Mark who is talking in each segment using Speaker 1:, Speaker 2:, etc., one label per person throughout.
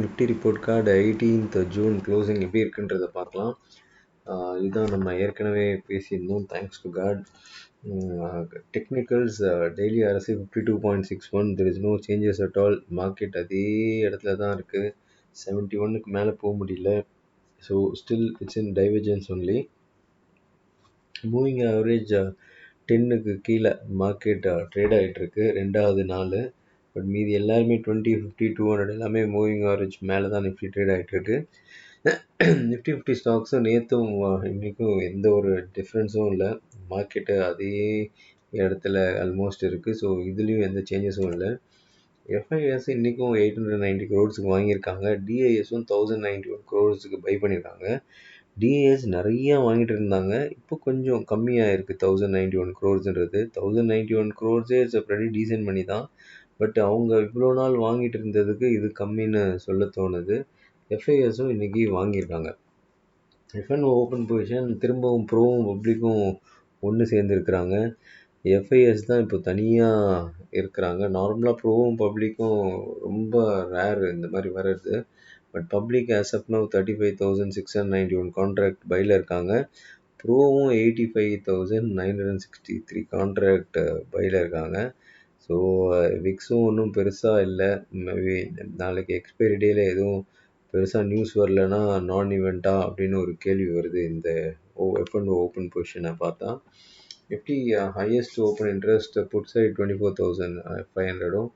Speaker 1: Nifty report card 18th June closing எப்படி இருக்குன்றதை பார்க்கலாம். இதுதான் நம்ம ஏற்கனவே பேசியிருந்தோம். Thanks to God. Technicals daily RSI 52.61. There is no changes at all. Market அதே இடத்துல தான் இருக்குது. 71க்கு மேலே போக முடியல. So still it's in divergence only. Moving average 10க்கு கீழே மார்க்கெட் ட்ரேட் ஆகிட்டுருக்கு ரெண்டாவது நாள். பட் மீதி எல்லாருமே 20, 50, 200 எல்லாமே மூவிங் ஆவரேஜ் மேலே தான் நிஃப்டி ட்ரேட் ஆகிட்டுருக்கு. நிஃப்டி 50 ஸ்டாக்ஸும் நேற்றும் இன்றைக்கும் எந்த ஒரு டிஃப்ரென்ஸும் இல்லை. மார்க்கெட்டு அதே இடத்துல ஆல்மோஸ்ட் இருக்குது. ஸோ இதுலேயும் எந்த சேஞ்சஸும் இல்லை. FIS இன்றைக்கும் 890 crores வாங்கியிருக்காங்க. DISம் 1091 crores பை பண்ணியிருக்காங்க. DIS நிறையா வாங்கிட்டு இருந்தாங்க. இப்போ கொஞ்சம் கம்மியாக இருக்குது. 1091 crores. 1091 crores is pretty decent மணி தான். பட் அவங்க இவ்வளோ நாள் வாங்கிட்டு இருந்ததுக்கு இது கம்மின்னு சொல்ல தோணுது. FISம் இன்றைக்கி வாங்கியிருக்காங்க. F&O ஓப்பன் பொசிஷன் திரும்பவும் ப்ரோவும் பப்ளிக்கும் ஒன்று சேர்ந்துருக்குறாங்க. FIS தான் இப்போ தனியாக இருக்கிறாங்க. நார்மலாக ப்ரோவும் பப்ளிக்கும் ரொம்ப ரேர் இந்த மாதிரி வர்றது. But public as of now 35,691 contract பையில் இருக்காங்க. ப்ரோவும் 85,963 கான்ட்ராக்ட் பையில் இருக்காங்க. ஸோ விக்ஸும் ஒன்றும் பெருசாக இல்லை. மேபி நாளைக்கு எக்ஸ்பைரி டேயில் எதுவும் பெருசாக நியூஸ் வரலன்னா நான் ஈவெண்ட்டாக அப்படின்னு ஒரு கேள்வி வருது. இந்த F&O ஓப்பன் பொசிஷனை பார்த்தா Nifty highest open interest put side 24,500ம்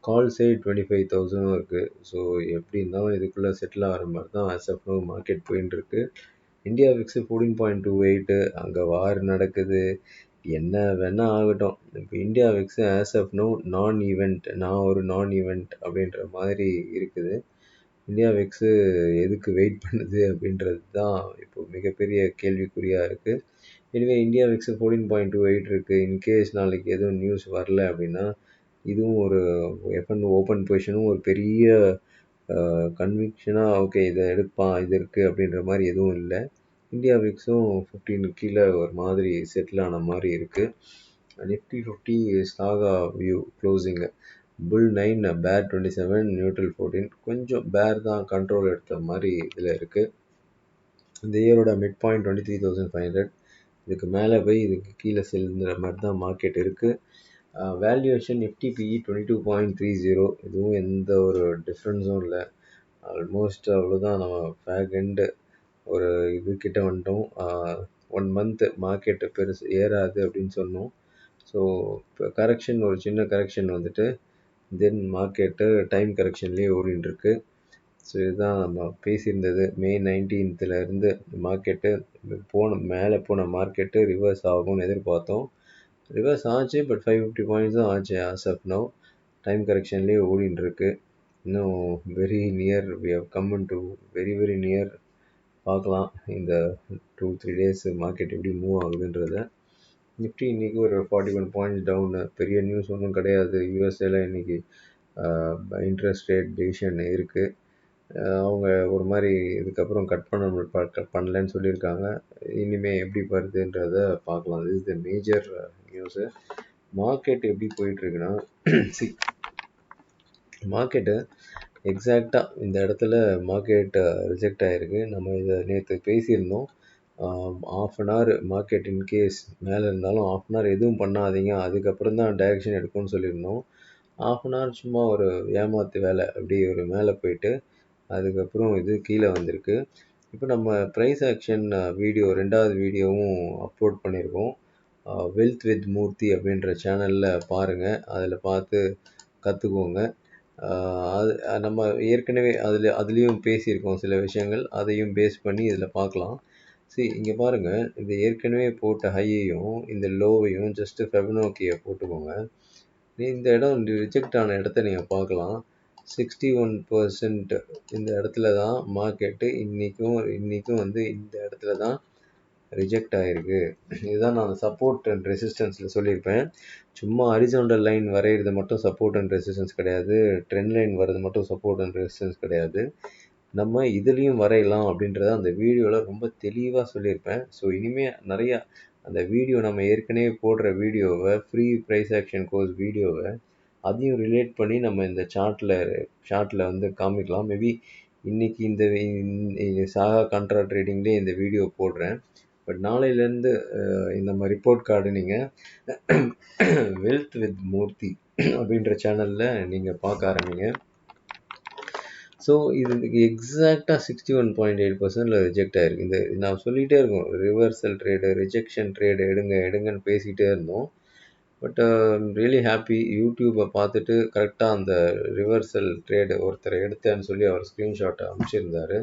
Speaker 1: கால் சைட் 25,000 இருக்குது. ஸோ எப்படி இருந்தாலும் இதுக்குள்ளே செட்டில் ஆகிற மாதிரி தான் ஆஸ் ஆஃப் நோ மார்க்கெட் போயின்னு இருக்கு. India VIX 14.28. அங்கே வார் நடக்குது. என்ன வேணால் ஆகட்டும். இப்போ India VIX as of now non event அப்படின்ற மாதிரி இருக்குது. இந்தியா விக்ஸு எதுக்கு வெயிட் பண்ணுது அப்படின்றது தான் இப்போ மிகப்பெரிய கேள்விக்குறியாக இருக்குது. எனவே இந்தியா விக்ஸு 14.28 இருக்குது. இன்கேஸ் நாளைக்கு எதுவும் நியூஸ் வரல அப்படின்னா இதுவும் ஒரு F&O ஓப்பன் பொசிஷனும் ஒரு பெரிய கன்விக்ஷனாக ஓகே இதை எடுப்பான் இது இருக்குது அப்படின்ற மாதிரி எதுவும் இல்லை. இந்தியா விக்ஸும் 15 கீழே ஒரு மாதிரி செட்டில் ஆன மாதிரி இருக்குது. நிஃப்டி 50 ஸ்டாகா வியூ க்ளோசிங்கு புல் 9, பேர் 27, நியூட்ரல் 14. கொஞ்சம் பேர் தான் கண்ட்ரோல் எடுத்த மாதிரி இதில் இருக்குது. இந்த இயரோட மிட் பாயிண்ட் 23,500. இதுக்கு மேலே போய் இதுக்கு கீழே செல்லுங்கிற மாதிரி தான் மார்க்கெட் இருக்குது. Valuation Nifty PE 22.30. இதுவும் எந்த ஒரு டிஃப்ரென்ஸும் இல்லை. ஆல்மோஸ்ட் அவ்வளோதான். நம்ம ஃபேக் எண்டு ஒரு இதுக்கிட்ட வந்துட்டோம். 1 மந்த் மார்க்கெட்டு பெருசு ஏறாது அப்படின்னு சொன்னோம். ஸோ இப்போ கரெக்ஷன் ஒரு சின்ன கரெக்ஷன் வந்துட்டு தென் மார்க்கெட்டு டைம் கரெக்ஷன்லேயே ஓடிட்டுருக்கு. ஸோ இதுதான் நம்ம பேசியிருந்தது. மே 19th இருந்து மார்க்கெட்டு மேலே போன மார்க்கெட்டு ரிவர்ஸ் ஆகும்னு எதிர்பார்த்தோம். ரிவர்ஸ் ஆச்சு. பட் 550 பாயிண்ட்ஸ் தான் ஆச்சு ஆஸ் ஆஃப் நவ். டைம் கரெக்ஷன்லேயே ஓடிட்டுருக்கு. இன்னும் very near we have come to very very near. பார்க்கலாம் இந்த 2-3 டேஸ் மார்க்கெட் எப்படி மூவ் ஆகுதுன்றத. நிஃப்டி இன்றைக்கி ஒரு 41 பாயிண்ட்ஸ் டவுனு. பெரிய நியூஸ் ஒன்றும் கிடையாது. யூஎஸ்ஏல இன்றைக்கி இன்ட்ரெஸ்ட் ரேட் டிசிஷன் இருக்குது. அவங்க ஒரு மாதிரி இதுக்கப்புறம் கட் பண்ணலன்னு சொல்லியிருக்காங்க. இனிமேல் எப்படி வருதுன்றத பார்க்கலாம். இது is the major news. Market எப்படி போயிட்டுருக்குன்னா மார்க்கெட்டு எக்ஸாக்டாக இந்த இடத்துல மார்க்கெட் ரிஜெக்ட் ஆகிருக்கு. நம்ம இதை நேற்று பேசியிருந்தோம். Half an hour market in case மேலே இருந்தாலும் ஆஃப் அன் ஹவர் எதுவும் பண்ணாதீங்க, அதுக்கப்புறம் தான் டைரெக்ஷன் எடுக்கும்னு சொல்லியிருந்தோம். ஆஃப் அன் ஹவர் சும்மா ஒரு ஏமாத்து வேலை அப்படி ஒரு மேலே போயிட்டு அதுக்கப்புறம் இது கீழே வந்திருக்கு. இப்போ நம்ம ப்ரைஸ் ஆக்ஷன் வீடியோ 2வது வீடியோவும் அப்லோட் பண்ணியிருக்கோம். வெல்த் வித் மூர்த்தி அப்படின்ற சேனலில் பாருங்கள். அதில் பார்த்து கற்றுக்கோங்க. அது நம்ம ஏற்கனவே அதுலேயும் பேசியிருக்கோம் சில விஷயங்கள். அதையும் பேஸ் பண்ணி இதில் பார்க்கலாம். சரி இங்கே பாருங்கள். இந்த ஏற்கனவே போட்ட ஹையையும் இந்த லோவையும் ஜஸ்ட்டு ஃபெபனோக்கியை போட்டுக்கோங்க. இந்த இடம் ரிஜெக்ட் ஆன இடத்த நீங்கள் பார்க்கலாம். 61% இந்த இடத்துல தான் மார்க்கெட்டு இன்றைக்கும் வந்து இந்த இடத்துல தான் ரிஜெக்ட் ஆகிருக்கு. இதுதான் நான் சப்போர்ட் அண்ட் ரெசிஸ்டன்ஸில் சொல்லியிருப்பேன். சும்மா ஹரிசாண்டல் லைன் வரைகிறது மட்டும் சப்போர்ட் அண்ட் ரெசிஸ்டன்ஸ் கிடையாது. ட்ரெண்ட் லைன் வர்றது மட்டும் சப்போர்ட் அண்ட் ரெசிஸ்டன்ஸ் கிடையாது. நம்ம இதுலேயும் வரையலாம் அப்படின்றத அந்த வீடியோவில் ரொம்ப தெளிவாக சொல்லியிருப்பேன். ஸோ இனிமேல் நிறையா அந்த வீடியோ நம்ம ஏற்கனவே போடுற வீடியோவை ஃப்ரீ ப்ரைஸ் ஆக்ஷன் கோர்ஸ் வீடியோவை அதையும் ரிலேட் பண்ணி நம்ம இந்த சார்ட்டில் வந்து காமிக்கலாம். மேபி இன்னைக்கு இந்த சாகா கான்ட்ரா ட்ரேடிங்லேயே இந்த வீடியோ போடுறேன். பட் நாளையிலேருந்து நம்ம ரிப்போர்ட் கார்டு நீங்கள் வெல்த் வித் மூர்த்தி அப்படின்ற சேனலில் நீங்கள் பார்க்க ஆரம்பிங்க. ஸோ இதுக்கு எக்ஸாக்டாக 61.8% ரிஜெக்ட் ஆகிருக்கு. இந்த நான் சொல்லிகிட்டே இருக்கோம், ரிவர்சல் ட்ரேடு, ரிஜெக்ஷன் ட்ரேடு, எடுங்கன்னு பேசிகிட்டே இருந்தோம். பட் ரியலி ஹாப்பி, யூடியூப்பை பார்த்துட்டு கரெக்டாக அந்த ரிவர்சல் ட்ரேடு ஒருத்தர் எடுத்தேன்னு சொல்லி அவர் ஸ்க்ரீன்ஷாட்டை அனுப்பிச்சிருந்தாரு.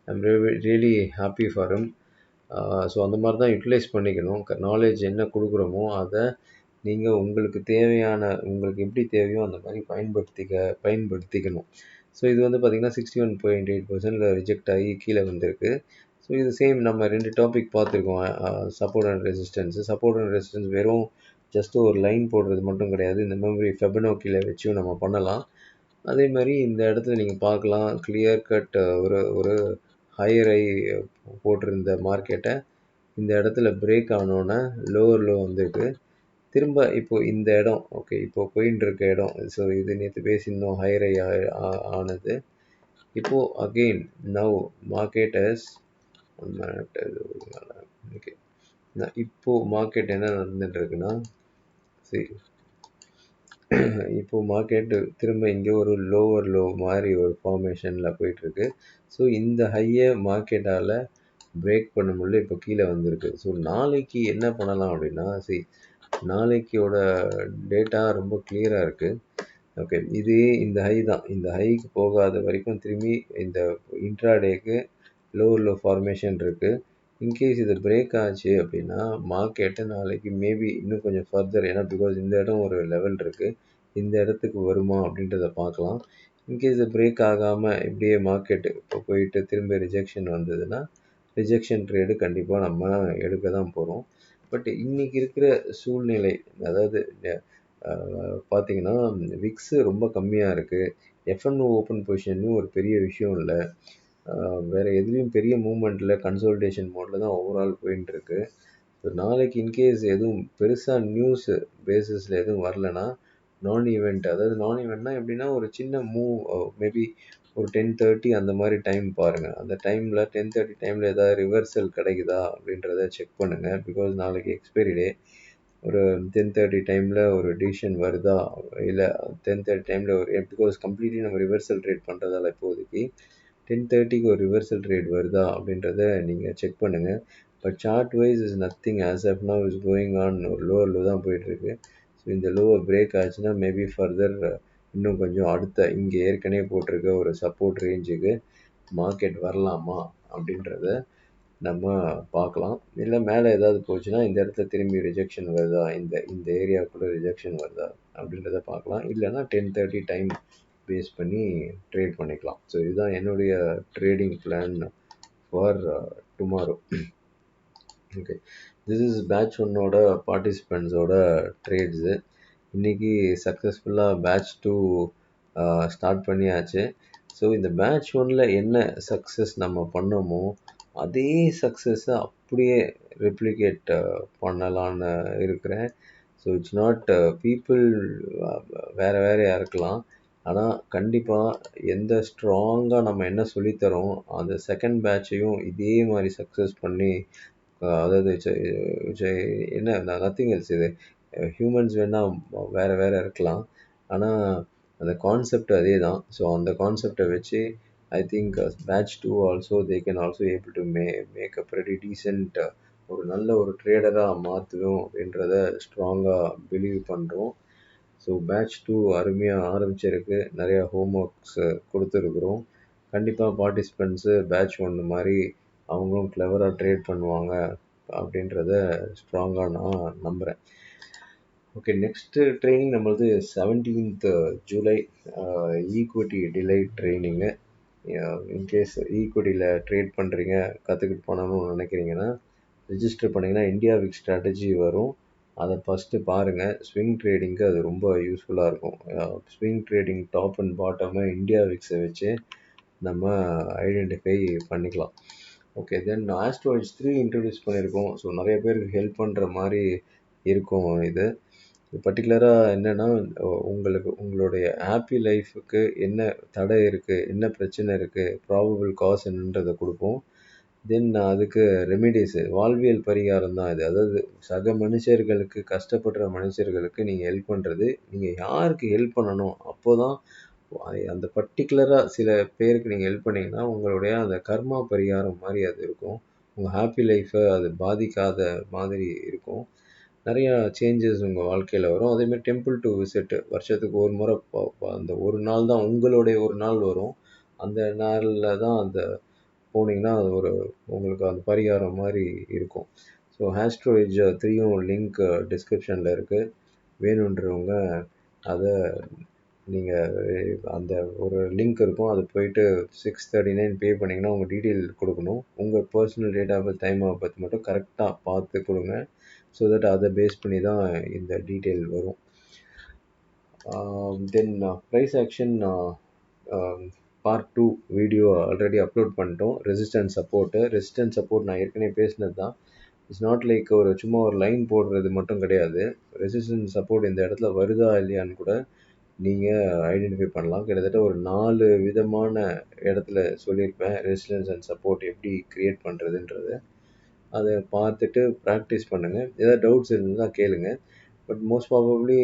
Speaker 1: I'm really happy for him. So அந்த மாதிரி தான் யூட்டிலைஸ் பண்ணிக்கணும். நாலேஜ் என்ன கொடுக்குறோமோ அதை நீங்கள் உங்களுக்கு எப்படி தேவையோ அந்த மாதிரி பயன்படுத்திக்கணும். ஸோ இது வந்து பார்த்திங்கன்னா 61.8% ரிஜெக்ட் ஆகி கீழே வந்திருக்கு. ஸோ இது சேம் நம்ம 2 டாபிக் பார்த்துருக்கோம், சப்போர்ட் அண்ட் ரெசிஸ்டன்ஸ். வெறும் ஜஸ்ட் ஒரு லைன் போடுறது மட்டும் கிடையாது, இந்த மாதிரி ஃபெபனோக்கியில் வச்சும் நம்ம பண்ணலாம். அதே மாதிரி இந்த இடத்துல நீங்கள் பார்க்கலாம், கிளியர் கட் ஒரு ஹையர் ஐ போட்டிருந்த மார்க்கெட்டை இந்த இடத்துல பிரேக் ஆனோன்னே லோவர் லோ வந்திருக்கு. திரும்ப இப்போ இந்த இடம், ஓகே, இப்போ போயின்னு இருக்க இடம், ஸோ இது நேற்று பேசியிருந்தோம், ஹையர் ஐ ஆனது. இப்போ அகெயின் நவ் மார்க்கெட் ஓகே, இப்போ மார்க்கெட் என்ன நடந்துட்டு இருக்குன்னா, சரி, இப்போ மார்க்கெட் திரும்ப இங்கே ஒரு லோவர் லோ மாதிரி ஒரு ஃபார்மேஷனில் போயிட்டுருக்கு. ஸோ இந்த ஹையை மார்க்கெட்டால் பிரேக் பண்ண முடியல, இப்போ கீழே வந்திருக்கு. ஸோ நாளைக்கு என்ன பண்ணலாம் அப்படின்னா, நாளைக்கோட டேட்டா ரொம்ப கிளியராக இருக்குது. ஓகே, இது இந்த ஹை தான், இந்த ஹைக்கு போகாத வரைக்கும் திரும்பி இந்த இன்ட்ராடேக்கு லோவர் லோ ஃபார்மேஷன் இருக்குது. இன்கேஸ் இது பிரேக் ஆச்சு அப்படின்னா மார்க்கெட்டு நாளைக்கு மேபி இன்னும் கொஞ்சம் ஃபர்தர், ஏன்னா பிகாஸ் இந்த இடம் ஒரு லெவல் இருக்குது, இந்த இடத்துக்கு வருமா அப்படின்றத பார்க்கலாம். இன்கேஸ் இது பிரேக் ஆகாமல் இப்படியே மார்க்கெட்டு இப்போ போயிட்டு திரும்ப ரிஜெக்ஷன் வந்ததுன்னா ரிஜெக்ஷன் ட்ரேடு கண்டிப்பாக நம்ம எடுக்க தான் போகிறோம். பட் இன்றைக்கி இருக்கிற சூழ்நிலை, அதாவது பார்த்திங்கன்னா விக்ஸு ரொம்ப கம்மியாக இருக்குது, எஃப்என்ஓ ஓப்பன் பொசிஷன்லையும் ஒரு பெரிய விஷயம் இல்லை, வேறு எதுலேயும் பெரிய மூமெண்ட்டில் கன்சோல்டேஷன் மோடில் தான் ஓவரால் போயின்ட்டுருக்கு. ஸோ நாளைக்கு இன்கேஸ் எதுவும் பெருசாக நியூஸு பேசிஸில் எதுவும் வரலன்னா நான் ஈவெண்ட்னா எப்படின்னா ஒரு சின்ன மூவ், மேபி ஒரு 10:30 அந்த மாதிரி டைம் பாருங்கள். அந்த டைமில் 10:30 டைமில் ஏதாவது ரிவர்சல் கிடைக்குதா அப்படின்றத செக் பண்ணுங்கள். பிகாஸ் நாளைக்கு எக்ஸ்பைரி டே. ஒரு 10:30 டைமில் ஒரு டிசிஷன் வருதா, இல்லை 10:30 டைமில் பிகாஸ் கம்ப்ளீட்லி நம்ம ரிவர்சல் ட்ரேட் பண்ணுறதால இப்போதைக்கு 10:30க்கு ஒரு ரிவர்சல் ட்ரேட் வருதா அப்படின்றத நீங்கள் செக் பண்ணுங்கள். But chart wise is nothing as of now is going on, ஒரு லோவர் லோ தான் போயிட்டுருக்கு. ஸோ இந்த லோவை பிரேக் ஆச்சுன்னா மேபி ஃபர்தர் இன்னும் கொஞ்சம் அடுத்த இங்கே ஏற்கனவே போட்டிருக்க ஒரு சப்போர்ட் ரேஞ்சுக்கு மார்க்கெட் வரலாமா அப்படின்றத நம்ம பார்க்கலாம். இல்லை மேலே ஏதாவது போச்சுன்னா இந்த இடத்துல திரும்பி ரிஜெக்ஷன் வருதா, இந்த ஏரியாவுக்குள்ளே ரிஜெக்ஷன் வருதா அப்படின்றத பார்க்கலாம். இல்லைன்னா 10:30 டைம் பேஸ் பண்ணி ட்ரேட் பண்ணிக்கலாம். ஸோ இதுதான் என்னுடைய trading plan for tomorrow. Okay, this is batch 1ஓட பார்ட்டிசிபெண்ட்ஸோட ட்ரேட்ஸு. இன்றைக்கி சக்ஸஸ்ஃபுல்லாக பேட்ச் 2 ஸ்டார்ட் பண்ணியாச்சு. ஸோ இந்த பேட்ச் 1ல் என்ன சக்ஸஸ் நம்ம பண்ணோமோ அதே சக்ஸஸை அப்படியே ரெப்ளிகேட் பண்ணலான்னு இருக்கிறேன். ஸோ இட்ஸ் நாட் பீப்புள் வேறையாக இருக்கலாம், ஆனால் கண்டிப்பாக எந்த ஸ்ட்ராங்காக நம்ம என்ன சொல்லித்தரோம் அந்த செகண்ட் பேட்சையும் இதே மாதிரி சக்ஸஸ் பண்ணி, அதாவது என்ன நத்திங் எல்ஸ், இது ஹியூமன்ஸ் வேணால் வேறு இருக்கலாம், ஆனால் அந்த கான்செப்ட் அதே தான். ஸோ அந்த கான்செப்டை வச்சு I think batch 2 also they can also able to make a pretty decent, ஒரு நல்ல ஒரு ட்ரேடராக மாற்றுவோம் அப்படின்றத ஸ்ட்ராங்காக பிலீவ் பண்ணுறோம். ஸோ பேட்ச் 2 அருமையாக ஆரம்பிச்சிருக்கு, நிறையா ஹோம் ஒர்க்ஸ் கொடுத்துருக்குறோம். கண்டிப்பாக பார்ட்டிசிபெண்ட்ஸு பேட்ச் 1 மாதிரி அவங்களும் கிளவராக ட்ரேட் பண்ணுவாங்க அப்படின்றத ஸ்ட்ராங்காக நான் நம்புகிறேன். ஓகே, நெக்ஸ்ட்டு ட்ரைனிங் நம்மளது 17th July equity delight training. In case ஈக்விட்டியில் ட்ரேட் பண்ணுறீங்க, கற்றுக்கிட்டு பண்ணணும்னு நினைக்கிறீங்கன்னா ரிஜிஸ்டர் பண்ணிங்கன்னா இந்தியா விக்ஸ் ஸ்ட்ராட்டஜி வரும், அதை ஃபஸ்ட்டு பாருங்கள். ஸ்விங் ட்ரேடிங்க்கு அது ரொம்ப யூஸ்ஃபுல்லாக இருக்கும். ஸ்விங் ட்ரேடிங் டாப் அண்ட் பாட்டமை இந்தியா விக்ஸை வச்சு நம்ம ஐடென்டிஃபை பண்ணிக்கலாம். Okay, then astro H3 introduce பண்ணியிருக்கோம். ஸோ நிறைய பேருக்கு ஹெல்ப் பண்ணுற மாதிரி இருக்கும் இது. பர்ட்டிகுலராக என்னென்னா உங்களுடைய ஹாப்பி லைஃபுக்கு என்ன தடை இருக்குது, என்ன பிரச்சனை இருக்குது, ப்ராபபிள் காஸ் என்னன்றதை கொடுப்போம். தென் அதுக்கு ரெமிடிஸு, வாழ்வியல் பரிகாரம் தான் இது. அதாவது சக மனுஷர்களுக்கு, கஷ்டப்படுற மனுஷர்களுக்கு நீங்கள் ஹெல்ப் பண்ணுறது, நீங்கள் யாருக்கு ஹெல்ப் பண்ணணும் அப்போ தான் அந்த பர்ட்டிகுலராக சில பேருக்கு நீங்கள் ஹெல்ப் பண்ணிங்கன்னா உங்களுடைய அந்த கர்மா பரிகாரம் மாதிரி அது இருக்கும். உங்கள் ஹாப்பி லைஃப்பை அது பாதிக்காத மாதிரி இருக்கும். நிறையா சேஞ்சஸ் உங்கள் வாழ்க்கையில் வரும். அதேமாதிரி டெம்பிள் டு விசிட், வருஷத்துக்கு ஒரு முறை அந்த ஒரு நாள் தான் உங்களுடைய ஒரு நாள் வரும். அந்த நாளில் தான் அந்த போனீங்கன்னா அது உங்களுக்கு அந்த பரிகாரம் மாதிரி இருக்கும். ஸோ ஹேஸ்ட்ரோ ஏஜ் 3யும் லிங்க் டிஸ்கிரிப்ஷனில் இருக்குது. வேணுன்றவங்க அதை நீங்கள் அந்த ஒரு லிங்க் இருக்கும், அது போயிட்டு 639 பே பண்ணிங்கன்னா உங்கள் டீட்டெயில் கொடுக்கணும். உங்கள் personal date of birth, time of birth மட்டும் கரெக்டாக பார்த்து கொடுங்க. ஸோ தட் அதை பேஸ் பண்ணி தான் இந்த டீட்டெயில் வரும். Then price action part 2 video already upload பண்ணிட்டோம். ரெசிஸ்டன்ஸ் சப்போர்ட் நான் ஏற்கனவே பேசினது தான். இட்ஸ் நாட் லைக் சும்மா ஒரு லைன் போடுறது மட்டும் கிடையாது. ரெசிஸ்டன்ஸ் சப்போர்ட் இந்த இடத்துல வருதா இல்லையான்னு கூட நீங்கள் ஐடென்டிஃபை பண்ணலாம். கிட்டத்தட்ட ஒரு 4 விதமான இடத்துல சொல்லியிருப்பேன் ரெசிஸ்டன்ஸ் அண்ட் சப்போர்ட் எப்படி க்ரியேட் பண்ணுறதுன்றது. அதை பார்த்துட்டு ப்ராக்டிஸ் பண்ணுங்கள். ஏதாவது டவுட்ஸ் இருந்தால் கேளுங்க. But most probably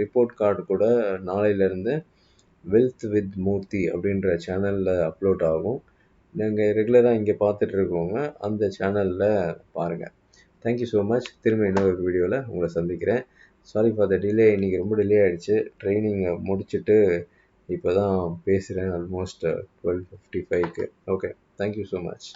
Speaker 1: report card கூட நாளையிலேருந்து வெல்த் வித் மூர்த்தி அப்படின்ற சேனலில் அப்லோட் ஆகும். நீங்கள் ரெகுலராக இங்கே பார்த்துட்டு இருக்கவங்க அந்த சேனலில் பாருங்கள். Thank you so much. திரும்ப இன்னொரு வீடியோவில் உங்களை சந்திக்கிறேன். Sorry for the delay. இன்றைக்கி ரொம்ப டிலே ஆகிடுச்சு. ட்ரைனிங்கை முடிச்சுட்டு இப்போ தான் பேசுகிறேன். ஆல்மோஸ்ட் 12:55க்கு. Okay, thank you so much.